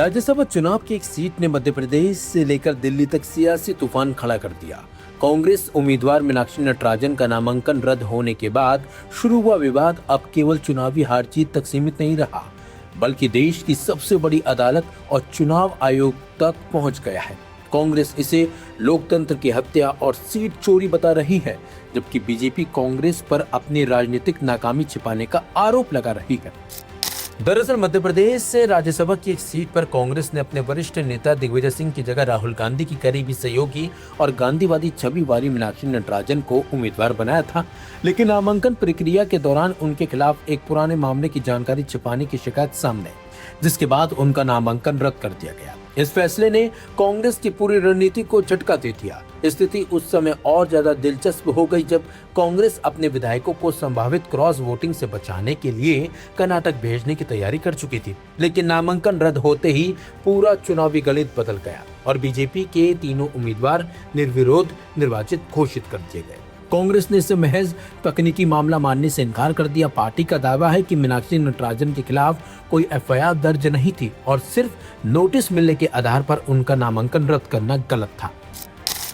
राज्यसभा चुनाव की एक सीट ने मध्य प्रदेश से लेकर दिल्ली तक सियासी तूफान खड़ा कर दिया। कांग्रेस उम्मीदवार मीनाक्षी नटराजन का नामांकन रद्द होने के बाद शुरू हुआ विवाद अब केवल चुनावी हार जीत तक सीमित नहीं रहा, बल्कि देश की सबसे बड़ी अदालत और चुनाव आयोग तक पहुंच गया है। कांग्रेस इसे लोकतंत्र की हत्या और सीट चोरी बता रही है, जबकि बीजेपी कांग्रेस पर अपनी राजनीतिक नाकामी छिपाने का आरोप लगा रही है। दरअसल मध्य प्रदेश से राज्यसभा की एक सीट पर कांग्रेस ने अपने वरिष्ठ नेता दिग्विजय सिंह की जगह राहुल गांधी की करीबी सहयोगी और गांधीवादी छवि वाली मीनाक्षी नटराजन को उम्मीदवार बनाया था, लेकिन नामांकन प्रक्रिया के दौरान उनके खिलाफ एक पुराने मामले की जानकारी छिपाने की शिकायत सामने आई, जिसके बाद उनका नामांकन रद्द कर दिया गया। इस फैसले ने कांग्रेस की पूरी रणनीति को झटका दे दिया। स्थिति उस समय और ज्यादा दिलचस्प हो गई जब कांग्रेस अपने विधायकों को संभावित क्रॉस वोटिंग से बचाने के लिए कर्नाटक भेजने की तैयारी कर चुकी थी। लेकिन नामांकन रद्द होते ही पूरा चुनावी गणित बदल गया और बीजेपी के तीनों उम्मीदवार निर्विरोध निर्वाचित घोषित कर दिए गए। कांग्रेस ने इसे महज तकनीकी मामला मानने से इनकार कर दिया। पार्टी का दावा है कि मीनाक्षी नटराजन के खिलाफ कोई एफआईआर दर्ज नहीं थी और सिर्फ नोटिस मिलने के आधार पर उनका नामांकन रद्द करना गलत था।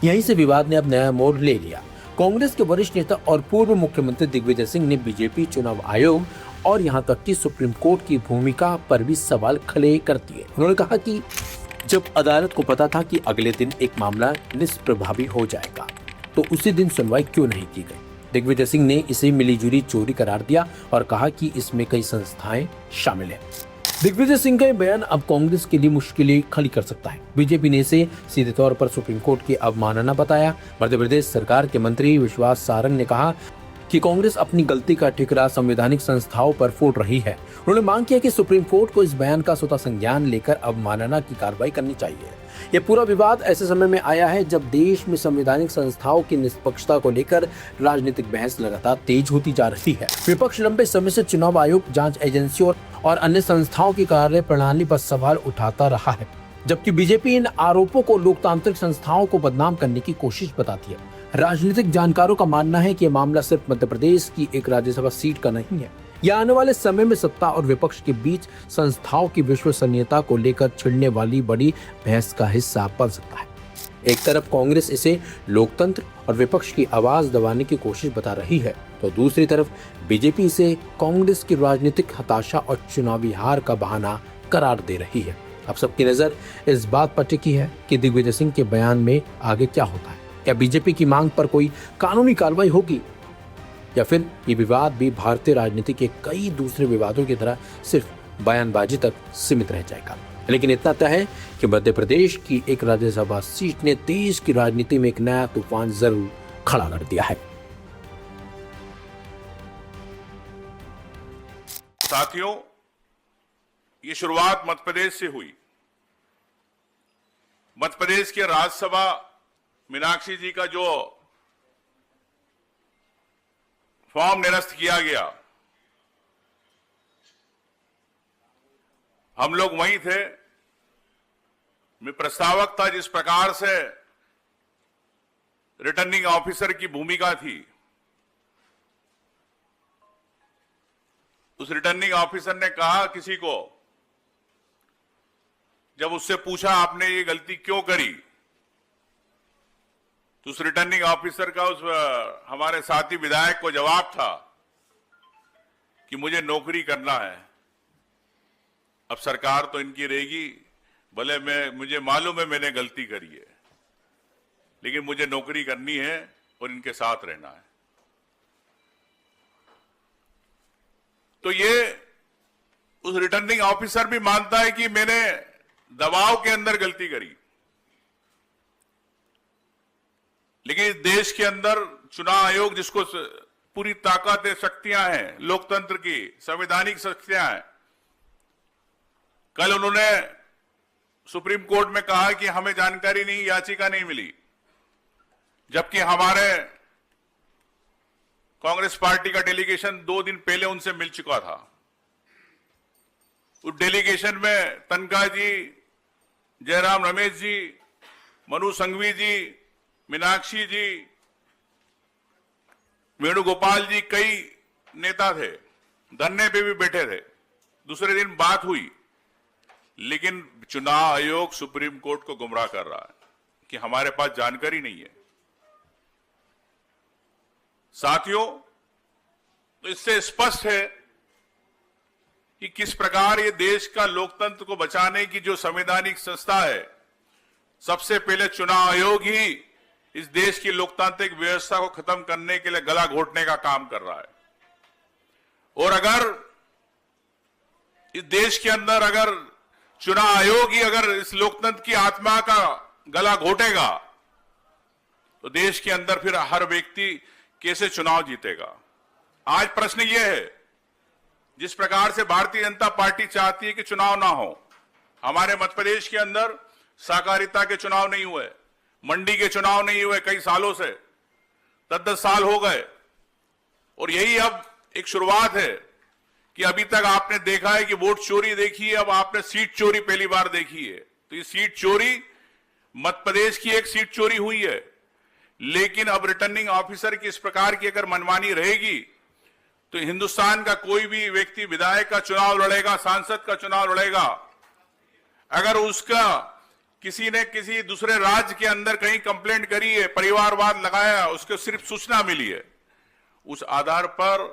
यहीं से विवाद ने अब नया मोड़ ले लिया। कांग्रेस के वरिष्ठ नेता और पूर्व मुख्यमंत्री दिग्विजय सिंह ने बीजेपी चुनाव आयोग और यहां तक कि सुप्रीम कोर्ट की भूमिका पर भी सवाल खड़े कर दिए। उन्होंने कहा कि जब अदालत को पता था कि अगले दिन एक मामला निष्प्रभावी हो जाएगा, तो उसी दिन सुनवाई क्यों नहीं की गई। दिग्विजय सिंह ने इसे मिलीजुली चोरी करार दिया और कहा कि इसमें कई संस्थाएं शामिल हैं। दिग्विजय सिंह का बयान अब कांग्रेस के लिए मुश्किलें खड़ी कर सकता है। बीजेपी ने इसे सीधे तौर पर सुप्रीम कोर्ट की अवमानना बताया। मध्य प्रदेश सरकार के मंत्री विश्वास सारंग ने कहा कि कांग्रेस अपनी गलती का ठिकरा संवैधानिक संस्थाओं पर फोड़ रही है। उन्होंने मांग किया कि सुप्रीम कोर्ट को इस बयान का स्वतः संज्ञान लेकर अवमानना की कार्रवाई करनी चाहिए। यह पूरा विवाद ऐसे समय में आया है जब देश में संवैधानिक संस्थाओं की निष्पक्षता को लेकर राजनीतिक बहस लगातार तेज होती जा रही है। विपक्ष लंबे समय से चुनाव आयोग, जांच एजेंसियों और अन्य संस्थाओं की कार्य प्रणाली पर सवाल उठाता रहा है, जबकि बीजेपी इन आरोपों को लोकतांत्रिक संस्थाओं को बदनाम करने की कोशिश बताती है। राजनीतिक जानकारों का मानना है कि यह मामला सिर्फ मध्य प्रदेश की एक राज्यसभा सीट का नहीं है। यह आने वाले समय में सत्ता और विपक्ष के बीच संस्थाओं की विश्वसनीयता को लेकर छिड़ने वाली बड़ी बहस का हिस्सा बन सकता है। एक तरफ कांग्रेस इसे लोकतंत्र और विपक्ष की आवाज दबाने की कोशिश बता रही है, तो दूसरी तरफ बीजेपी इसे कांग्रेस की राजनीतिक हताशा और चुनावी हार का बहाना करार दे रही है। अब सबकी नजर इस बात पर टिकी है कि दिग्विजय सिंह के बयान में आगे क्या होता है। क्या बीजेपी की मांग पर कोई कानूनी कार्रवाई होगी या फिर ये विवाद भी भारतीय राजनीति के कई दूसरे विवादों की तरह सिर्फ बयानबाजी तक सीमित रह जाएगा। लेकिन इतना तय है कि मध्य प्रदेश की एक राज्यसभा सीट ने देश की राजनीति में एक नया तूफान जरूर खड़ा कर दिया है। साथियों, ये शुरुआत मध्य प्रदेश से हुई। मध्य प्रदेश के राज्यसभा मीनाक्षी जी का जो फॉर्म निरस्त किया गया, हम लोग वहीं थे। मैं प्रस्तावक था। जिस प्रकार से रिटर्निंग ऑफिसर की भूमिका थी, उस रिटर्निंग ऑफिसर ने कहा किसी को, जब उससे पूछा आपने ये गलती क्यों करी, तो उस रिटर्निंग ऑफिसर का उस हमारे साथी विधायक को जवाब था कि मुझे नौकरी करना है। अब सरकार तो इनकी रहेगी, भले मुझे मालूम है मैंने गलती करी है, लेकिन मुझे नौकरी करनी है और इनके साथ रहना है। तो ये उस रिटर्निंग ऑफिसर भी मानता है कि मैंने दबाव के अंदर गलती करी। लेकिन इस देश के अंदर चुनाव आयोग, जिसको पूरी ताकत शक्तियां हैं, लोकतंत्र की संवैधानिक शक्तियां हैं, कल उन्होंने सुप्रीम कोर्ट में कहा कि हमें जानकारी नहीं, याचिका नहीं मिली, जबकि हमारे कांग्रेस पार्टी का डेलीगेशन 2 दिन पहले उनसे मिल चुका था। उस डेलीगेशन में तनखा जी, जयराम रमेश जी, मनु संघवी जी, मीनाक्षी जी, वेणुगोपाल जी, कई नेता थे। धरने पे भी बैठे थे। दूसरे दिन बात हुई लेकिन चुनाव आयोग सुप्रीम कोर्ट को गुमराह कर रहा है कि हमारे पास जानकारी नहीं है। साथियों, तो इससे स्पष्ट है कि किस प्रकार ये देश का लोकतंत्र को बचाने की जो संवैधानिक संस्था है, सबसे पहले चुनाव आयोग ही इस देश की लोकतांत्रिक व्यवस्था को खत्म करने के लिए गला घोटने का काम कर रहा है। और अगर इस देश के अंदर अगर चुनाव आयोग ही अगर इस लोकतंत्र की आत्मा का गला घोटेगा तो देश के अंदर फिर हर व्यक्ति कैसे चुनाव जीतेगा। आज प्रश्न यह है, जिस प्रकार से भारतीय जनता पार्टी चाहती है कि चुनाव ना हो, हमारे मध्य प्रदेश के अंदर सहकारिता के चुनाव नहीं हुए, मंडी के चुनाव नहीं हुए कई सालों से, 10-10 साल हो गए। और यही अब एक शुरुआत है कि अभी तक आपने देखा है कि वोट चोरी देखी है, अब आपने सीट चोरी पहली बार देखी है। तो ये सीट चोरी मध्य प्रदेश की एक सीट चोरी हुई है, लेकिन अब रिटर्निंग ऑफिसर की इस प्रकार की अगर मनमानी रहेगी तो हिंदुस्तान का कोई भी व्यक्ति विधायक का चुनाव लड़ेगा, सांसद का चुनाव लड़ेगा, अगर उसका किसी ने किसी दूसरे राज्य के अंदर कहीं कंप्लेंट करी है, परिवारवाद लगाया, उसको सिर्फ सूचना मिली है, उस आधार पर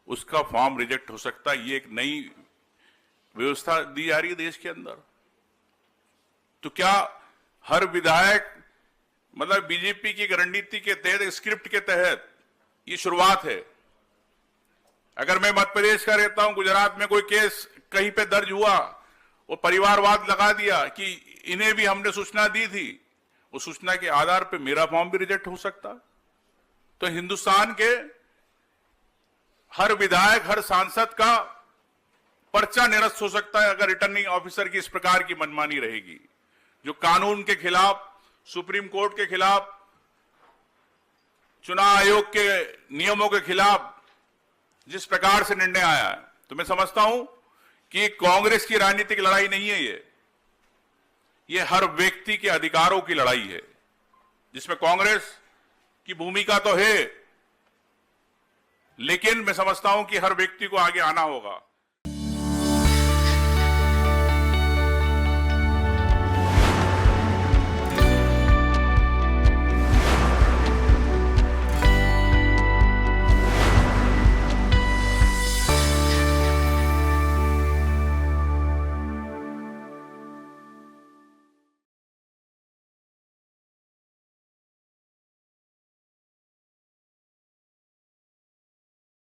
उसका फॉर्म रिजेक्ट हो सकता है। ये एक नई व्यवस्था दी जा रही है देश के अंदर। तो क्या हर विधायक, मतलब बीजेपी की रणनीति के तहत, स्क्रिप्ट के तहत ये शुरुआत है। अगर मैं मध्य प्रदेश का रहता हूं, गुजरात में कोई केस कहीं पे दर्ज हुआ और परिवारवाद लगा दिया कि इन्हें भी हमने सूचना दी थी, उस सूचना के आधार पे मेरा फॉर्म भी रिजेक्ट हो सकता। तो हिंदुस्तान के हर विधायक, हर सांसद का पर्चा निरस्त हो सकता है अगर रिटर्निंग ऑफिसर की इस प्रकार की मनमानी रहेगी, जो कानून के खिलाफ, सुप्रीम कोर्ट के खिलाफ, चुनाव आयोग के नियमों के खिलाफ जिस प्रकार से निर्णय आया है। तो मैं समझता हूं कि कांग्रेस की राजनीतिक लड़ाई नहीं है ये हर व्यक्ति के अधिकारों की लड़ाई है, जिसमें कांग्रेस की भूमिका तो है, लेकिन मैं समझता हूं कि हर व्यक्ति को आगे आना होगा।